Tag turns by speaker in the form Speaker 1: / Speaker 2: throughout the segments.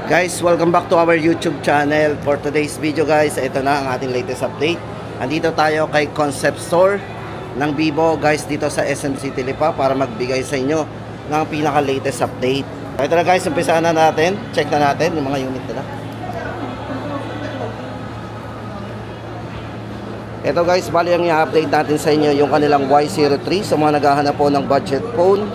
Speaker 1: Guys, welcome back to our YouTube channel. For today's video guys, ito na ang ating latest update. Andito tayo kay Concept Store ng Vivo guys dito sa SM City Lipa para magbigay sa inyo ng pinaka-latest update. Ito na guys, umpisahan na natin. Check na natin yung mga unit nila. Ito guys, bali ang i-update natin sa inyo yung kanilang Y03 sa mga naghahanap po ng budget phone.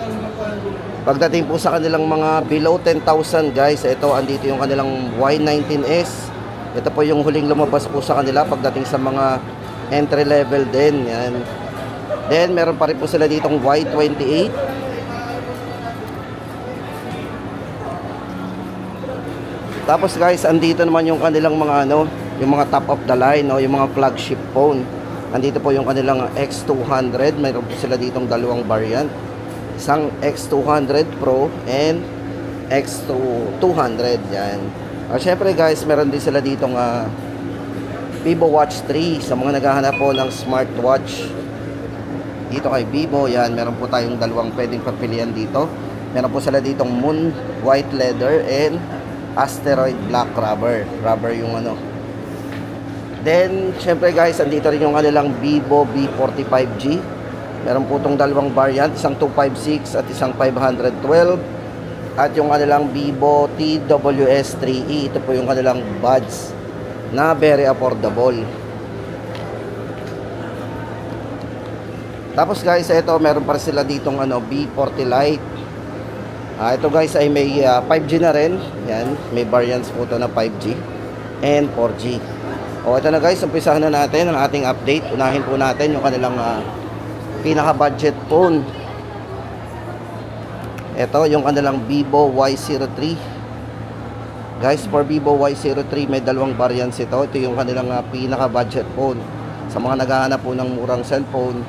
Speaker 1: Pagdating po sa kanilang mga below 10,000 guys, ito andito yung kanilang Y19s. Ito po yung huling lumabas po sa kanila pagdating sa mga entry level din. Yan. Then meron pa rin po sila ditong Y28. Tapos guys, andito naman yung kanilang mga yung mga top of the line, yung mga flagship phone. Andito po yung kanilang X200. Mayroon po sila ditong dalawang variant. Isang X200 Pro and X200 yan. Syempre guys, meron din sila ditong Vivo Watch 3 sa mga naghahanap po ng smartwatch. Dito kay Vivo, yan, meron po tayong dalawang pwedeng pagpilian dito. Meron po sila ditong Moon White Leather and Asteroid Black Rubber. Rubber yung Then, syempre guys, andito rin yung kanilang Vivo V45G. Meron po itong dalawang variant, isang 256 at isang 512. At yung kanilang Vivo TWS3E, ito po yung kanilang buds na very affordable. Tapos guys, ito meron pa sila ditong B40 Lite. Ito guys ay may 5G na rin. Yan, may variants po ito na 5G and 4G. Ito na guys, umpisahan na natin ang ating update. Unahin po natin yung kanilang pinaka-budget phone. Ito yung kanilang Vivo Y03. Guys, for Vivo Y03 may dalawang variants ito. Ito yung kanilang pinaka-budget phone. Sa mga naghahanap po ng murang cellphone.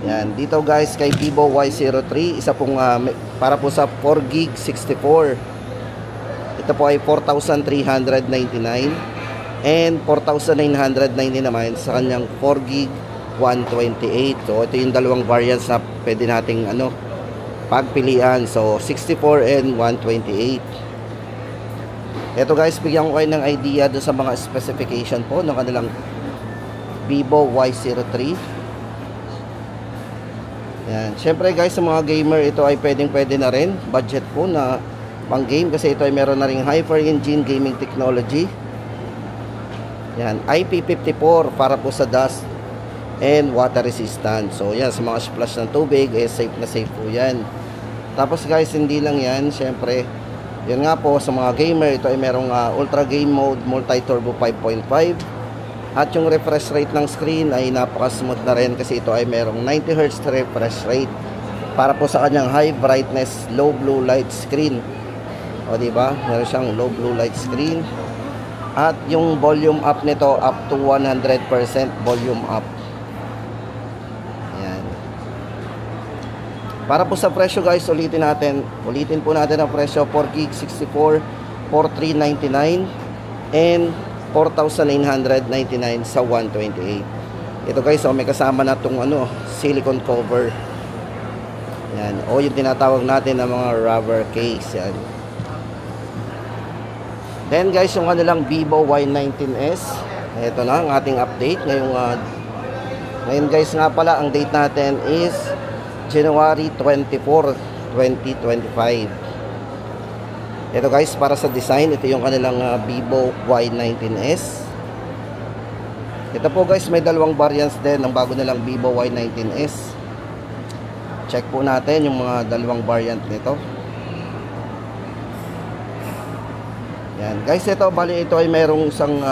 Speaker 1: Yan, dito guys kay Vivo Y03, isa pong para po sa 4GB 64. Ito po ay 4,399. And 4,990 naman sa kanyang 4GB 128. So ito yung dalawang variants na pwede nating pagpilian. So 64 and 128. Ito guys, bigyan ko kayo ng idea do sa mga specification po ng kanilang Vivo Y03. Yan. Syempre guys, sa mga gamer ito ay pwede na rin. Budget po na pang game kasi ito ay meron na ring Hyper Engine gaming technology. Yan, IP54 para po sa dust and water resistant. So yan, sa mga splash ng tubig, safe na safe po yan. Tapos guys, hindi lang yan, syempre, yun nga po, sa mga gamer, ito ay merong ultra game mode, multi-turbo 5.5. At yung refresh rate ng screen ay napaka-smooth na rin kasi ito ay merong 90Hz refresh rate para po sa kanyang high brightness, low blue light screen. O diba, meron siyang low blue light screen. At yung volume up nito up to 100% volume up. Ayan. Para po sa presyo guys, ulitin po natin ang presyo. 4GB 64, 4,399 and 4,999 sa 128. Ito guys, may kasama na itong silicone cover. Ayan. O yung tinatawag natin na mga rubber case. Yan. Then guys, yung kanilang Vivo Y19s, ito na ang ating update. Ngayon guys nga pala, ang date natin is January 24, 2025. Ito guys, para sa design, ito yung kanilang Vivo Y19s. Ito po guys, may dalawang variants din ng bago nilang Vivo Y19s. Check po natin yung mga dalawang variant nito. Yan. Guys, ito, bali ito ay mayroong isang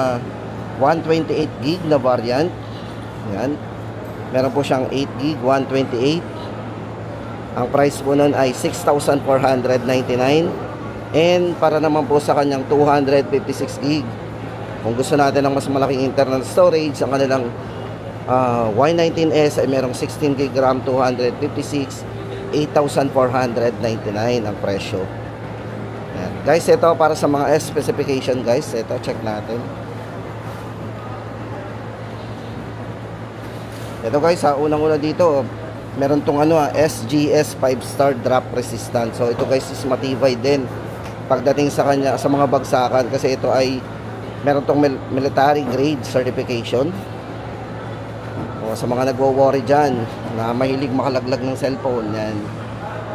Speaker 1: 128GB na variant. Yan. Meron po siyang 8GB, 128. Ang price po nun ay 6,499. And para naman po sa kanyang 256GB. Kung gusto natin ng mas malaking internal storage, ang kanilang Y19s ay merong 16GB RAM, 256, 8,499 ang presyo. Yan. Guys, ito para sa mga specification guys, ito check natin. Ito guys, unang-una dito, Meron tong ano SGS 5-star drop resistant. So ito guys is matibay din pagdating sa kanya sa mga bagsakan kasi ito ay meron tong military grade certification. O sa mga nagwo-worry diyan na mahilig makalaglag ng cellphone, yan.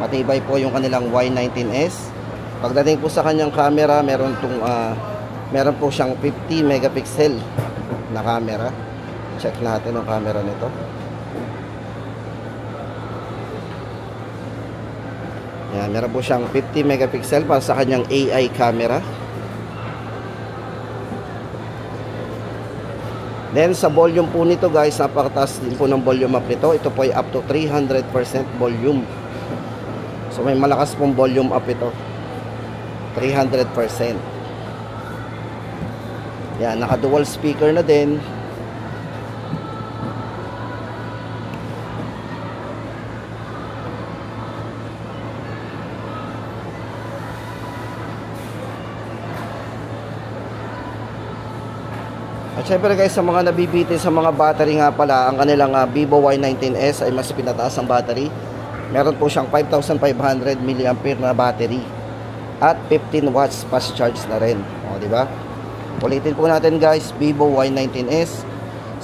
Speaker 1: Matibay po yung kanilang Y19s. Pagdating po sa kanyang camera, meron po siyang 50 megapixel na camera. Check natin ang camera nito. Yan, meron po siyang 50 megapixel para sa kanyang AI camera. Then sa volume po nito guys, napakataas din po ng volume up nito. Ito po ay up to 300% volume. So may malakas pong volume up ito. 300%. Yan, naka dual speaker na din. At syempre guys, sa mga nabibitin sa mga battery nga pala, ang kanilang Vivo Y19s ay mas pinataas ang battery. Meron po siyang 5,500 mAh na battery at 15 watts fast charge na rin. O, di ba? Ulitin po natin guys, Vivo Y19s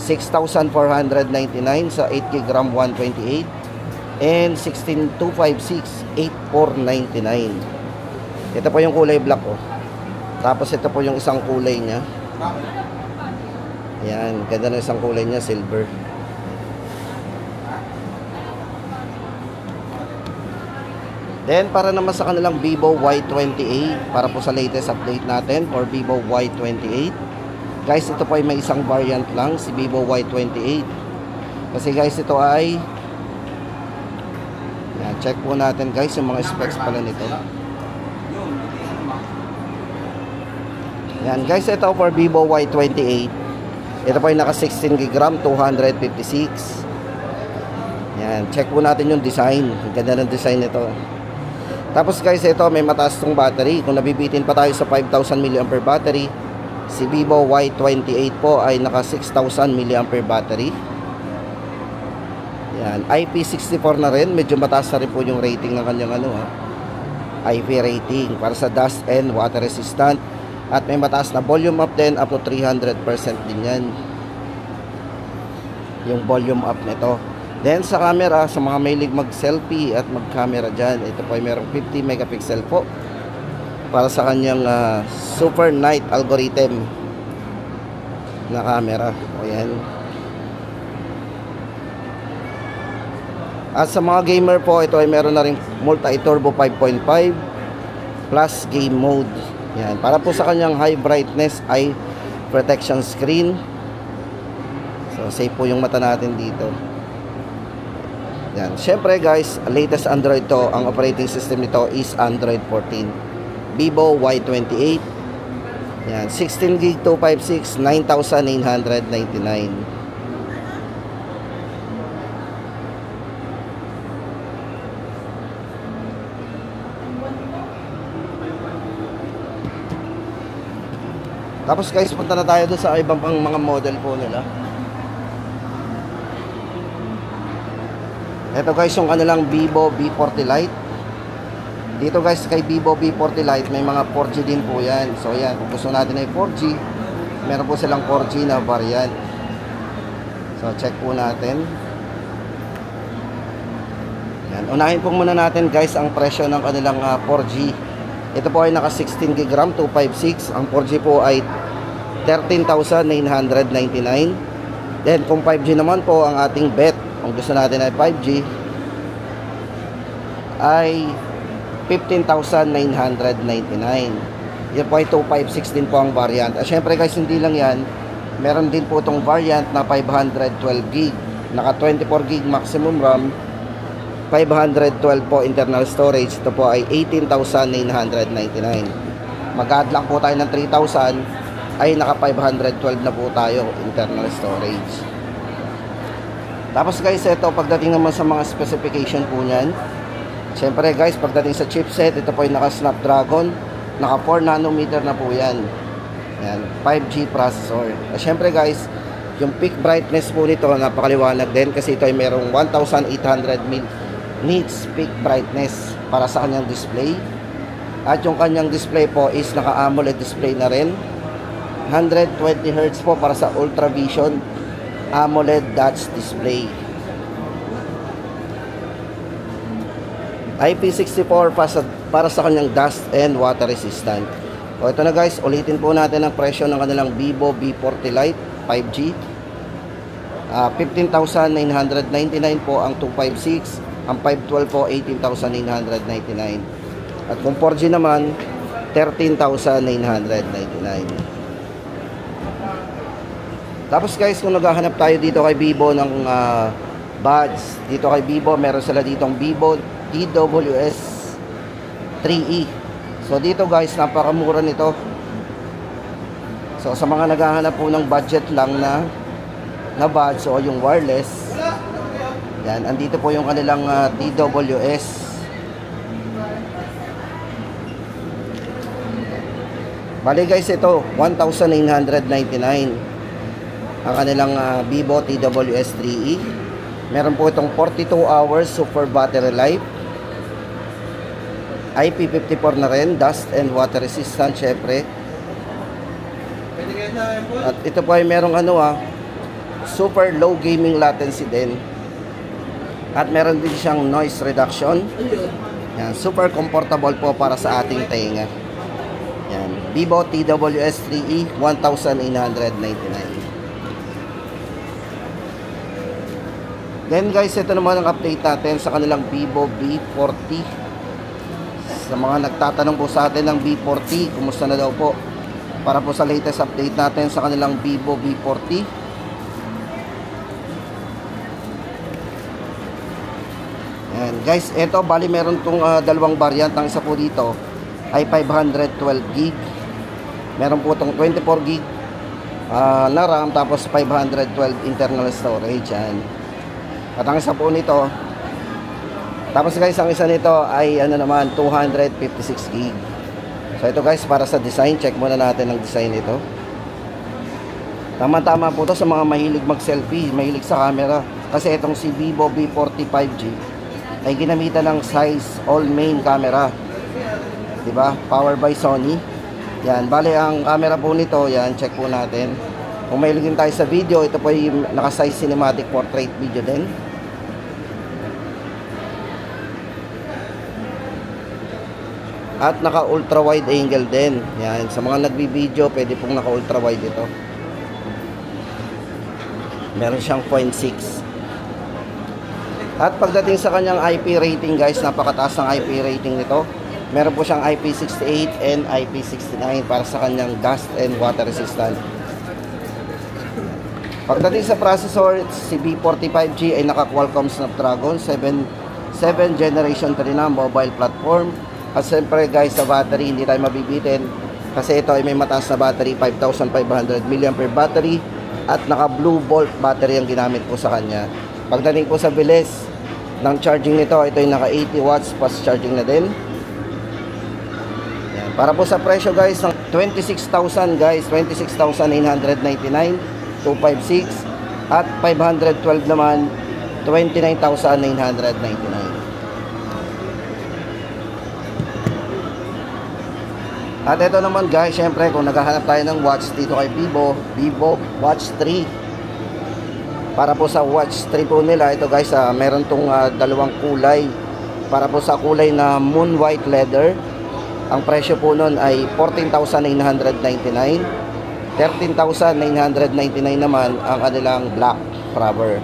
Speaker 1: 6,499 sa 8GB RAM 128 and 16256 8,499. Ito po yung kulay black oh. Tapos ito po yung isang kulay niya. Ayan, ganda na isang kulay niya, silver. Then, para naman sa kanilang Vivo Y28, para po sa latest update natin for Vivo Y28. Guys, ito po ay may isang variant lang, si Vivo Y28. Kasi guys, ito ay... Ayan, check po natin guys, yung mga specs pala nito. Ayan, guys, ito for Vivo Y28. Ito po ay naka 16GB RAM, 256. Yan, check po natin yung design. Ang ganda ng design nito. Tapos guys, ito may mataas tong battery. Kung nabibitin pa tayo sa 5,000 mAh battery, si Vivo Y28 po ay naka 6,000 mAh battery. Yan, IP64 na rin. Medyo mataas na rin po yung rating ng kanyang IP rating para sa dust and water resistant. At may mataas na volume up din, up to 300% din yan. Yung volume up nito. Then sa camera, sa mga mahilig mag-selfie at mag-camera dyan, ito po ay merong 50 megapixel po. Para sa kanyang super night algorithm na camera. O yan. At sa mga gamer po, ito ay meron na rin multi-turbo 5.5 plus game mode. Yan, para po sa kanyang high brightness eye protection screen. So safe po yung mata natin dito. Yan, syempre guys, latest Android to. Ang operating system nito is Android 14. Vivo Y28. Yan, 16GB 256, 9,999. Tapos guys, punta na tayo doon sa ibang pang mga model po nila. Ito guys, yung kanilang Vivo V40 Lite. Dito guys, kay Vivo V40 Lite, may mga 4G din po yan. So yan, kung gusto natin ay 4G, meron po silang 4G na variant. So check po natin. Yan, unahin po muna natin guys ang presyo ng kanilang 4G. Ito po ay naka 16GB RAM 256. Ang 4G po ay 13,999. Then kung 5G naman po ang ating bet, kung gusto natin ay 5G, ay 15,999. Yan po ay 256 din po ang variant. At syempre guys, hindi lang yan, meron din po itong variant na 512GB. Naka 24GB maximum RAM, 512 po internal storage. Ito po ay 18,999. Mag-add lang po tayo ng 3,000, ay naka 512 na po tayo internal storage. Tapos guys, ito pagdating naman sa mga specification po niyan, syempre guys, pagdating sa chipset, ito po ay naka Snapdragon, naka 4nm na po yan. Yan, 5G processor. Syempre guys, Yung peak brightness po nito, napakaliwanag din kasi ito ay merong 1800 nits peak brightness para sa kanyang display. At yung kanyang display po is naka-AMOLED display na rin. 120 Hz po para sa Ultra Vision AMOLED Touch display. IP64 para sa kanyang dust and water resistant. O ito na guys, ulitin po natin ang presyo ng kanilang Vivo V40 Lite 5G. 15,999 po ang 256, ang 512 po 18,999. At kung 4G naman, 13,999. Tapos guys, kung naghahanap tayo dito kay Vivo ng buds, dito kay Vivo, meron sila ditong Vivo TWS 3E. So dito guys, napakamura nito. So sa mga naghahanap po ng budget lang na buds o yung wireless, yan, andito po yung kanilang TWS. Bali guys, ito 1,999 ang kanilang Vivo TWS 3E. Meron po itong 42 hours super battery life, IP54 na rin, dust and water resistant syempre. At ito po ay merong super low gaming latency din. At meron din siyang noise reduction. Yan, super comfortable po para sa ating tenga. Yan, Vivo TWS 3E 1,999. Then guys, ito naman ang update natin sa kanilang Vivo V40. Sa mga nagtatanong po sa atin ng V40, kumusta na daw po? Para po sa latest update natin sa kanilang Vivo V40. Yan guys, ito bali meron tong dalawang variant. Ang isa po dito ay 512 gig. Meron po itong 24 gig na RAM, tapos 512 internal storage. Yan. At ang isa po nito, tapos guys, ang isa nito ay naman 256 gig. So ito guys, para sa design, check muna natin ang design nito. Tama-tama po to sa mga mahilig mag-selfie, mahilig sa camera. Kasi itong si Vivo V40 5G ay ginamitan ng size all main camera. Diba? Powered by Sony. Yan, bali ang camera po nito, yan, check po natin. Kung mahilig tayo sa video, ito po yung naka-size cinematic portrait video din. At naka ultra wide angle din. Yan, sa mga nagbi-video, pwede pong naka ultra wide ito. Meron siyang 0.6. At pagdating sa kanyang IP rating guys, napakataas ng IP rating nito. Meron po siyang IP68 and IP69 para sa kanyang dust and water resistant. Pagdating sa processor, si V40 5G ay naka Qualcomm Snapdragon 7 generation 3 na mobile platform. At siyempre guys, sa battery, hindi tayo mabibitin kasi ito ay may mataas na battery, 5,500 mAh battery, at naka Blue Bolt battery ang ginamit po sa kanya. Pagdating po sa bilis ng charging nito, ito ay naka 80 watts fast charging na din. Yan. Para po sa presyo guys, ng 26,000 guys, 26,999, 256, at 512 naman, 29,999. At ito naman guys, syempre kung naghahanap tayo ng watch dito kay Vivo, Vivo Watch 3. Para po sa Watch 3 po nila, ito guys, meron tong dalawang kulay. Para po sa kulay na moon white leather, ang presyo po nun ay 14,999. 13,999 naman ang kanilang black rubber.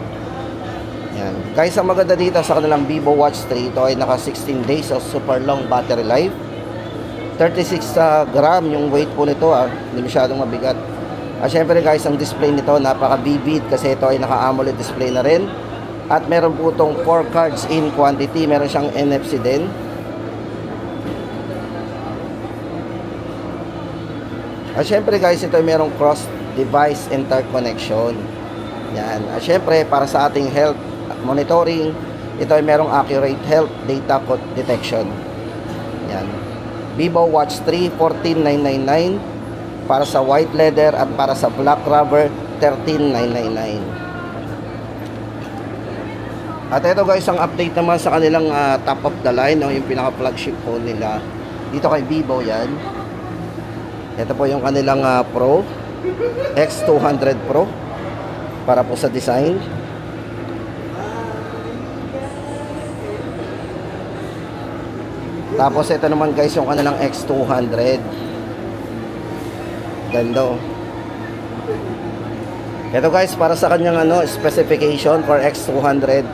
Speaker 1: Yan. Guys, ang maganda dito sa kanilang Vivo Watch 3, ito ay naka 16 days of super long battery life. 36 gram yung weight po nito, hindi masyadong mabigat. At syempre guys, ang display nito napaka-vivid kasi ito ay naka-AMOLED display na rin. At meron po itong 4 cards in quantity, meron siyang NFC din. At syempre guys, ito ay merong cross device interconnection. Yan. At syempre para sa ating health monitoring, ito ay merong accurate health data detection. Yan. Vivo Watch 3, 14,999 para sa white leather, at para sa black rubber, 13,999. At ito guys, ang update naman sa kanilang top of the line, no, yung pinaka flagship phone nila dito kay Vivo. Yan, ito po yung kanilang Pro X200 Pro para po sa design. Tapos ito naman guys yung kanilang X200. Ganda. Ito guys, para sa kanyang specification for X200,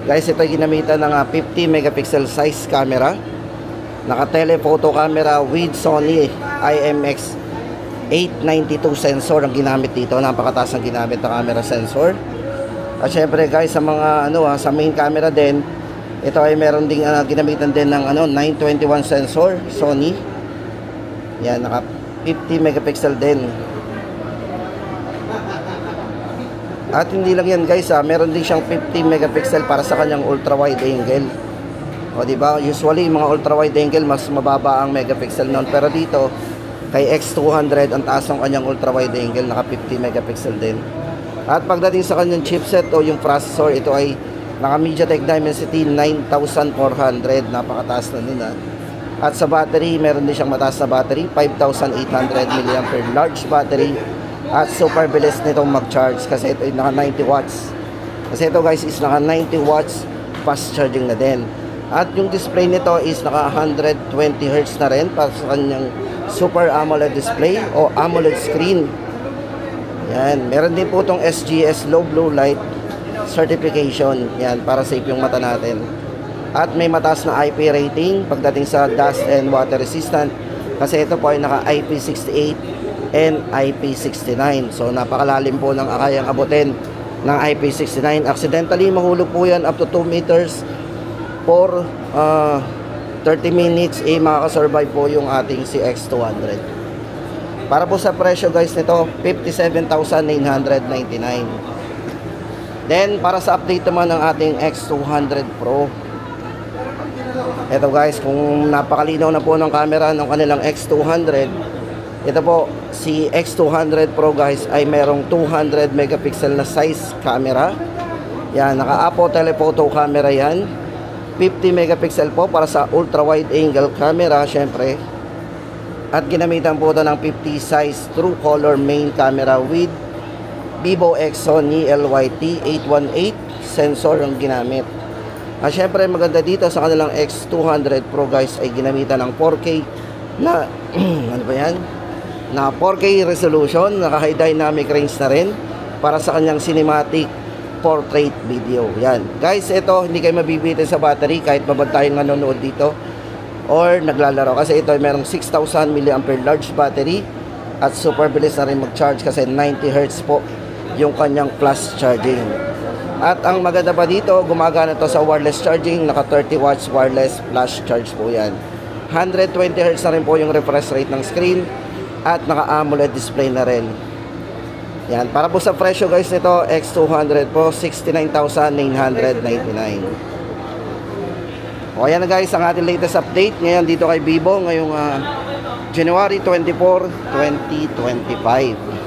Speaker 1: guys, ito ginamitan ng 50 megapixel size camera, naka telephoto camera with Sony IMX 892 sensor ang ginamit dito. Napakataas ang ginamit na camera sensor. At syempre guys, sa mga sa main camera din, ito ay meron ding ginamitan din ng 921 sensor Sony. Yan, naka 50 megapixel din. At hindi lang yan guys, meron din siyang 50 megapixel para sa kanyang ultra wide angle. O di ba? Usually mga ultra wide angle mas mababa ang megapixel noon, pero dito kay X200 ang taas ng kanyang ultra wide angle, naka 50 megapixel din. At pagdating sa kanyang chipset o yung processor, ito ay naka MediaTek Dimensity 9400, napakataas na din At sa battery, meron din siyang mataas na battery, 5,800 mAh large battery. At super bilis nitong mag-charge kasi ito ay naka 90 watts. Kasi ito guys is naka 90 watts fast charging na din. At yung display nito is naka 120 Hz na rin para sa kanyang Super AMOLED display o AMOLED screen. Yan, meron din po itong SGS Low Blue Light certification. Yan, para safe yung mata natin. At may mataas na IP rating pagdating sa dust and water resistant kasi ito po ay naka IP68 and IP69. So napakalalim po ng kayang abutin ng IP69. Accidentally mahulog po yan up to 2 meters for 30 minutes, makakasurvive po yung ating CX200. Para po sa presyo guys nito, 57,999. Then para sa update naman ng ating X200 Pro, ito guys, kung napakalinaw na po ng camera ng kanilang X200, ito po si X200 Pro guys ay merong 200 megapixel na size camera. Yan, naka Apo telephoto camera yan. 50 megapixel po para sa ultra wide angle camera syempre. At ginamitan po ito ng 50 size true color main camera with Vivo X Sony LYT 818 sensor ang ginamit. At syempre maganda dito sa kanilang X200 Pro guys ay ginamitan ng 4K na ano ba yan? Na 4K resolution, naka high dynamic range na rin para sa kanyang cinematic portrait video. Yan guys, ito hindi kayo mabibitin sa battery kahit babad tayong nanonood dito or naglalaro kasi ito ay merong 6,000 mAh large battery at super bilis na rin mag-charge kasi 90 Hz po yung kanyang plus charging. At ang maganda pa dito, gumagana to sa wireless charging, naka 30 watts wireless flash charge po yan. 120 Hz na rin po yung refresh rate ng screen at naka AMOLED display na rin. Yan, para po sa presyo guys nito, X200 po, 69,999. O yan na guys, ang ating latest update ngayon dito kay Vivo, ngayong January 24, 2025.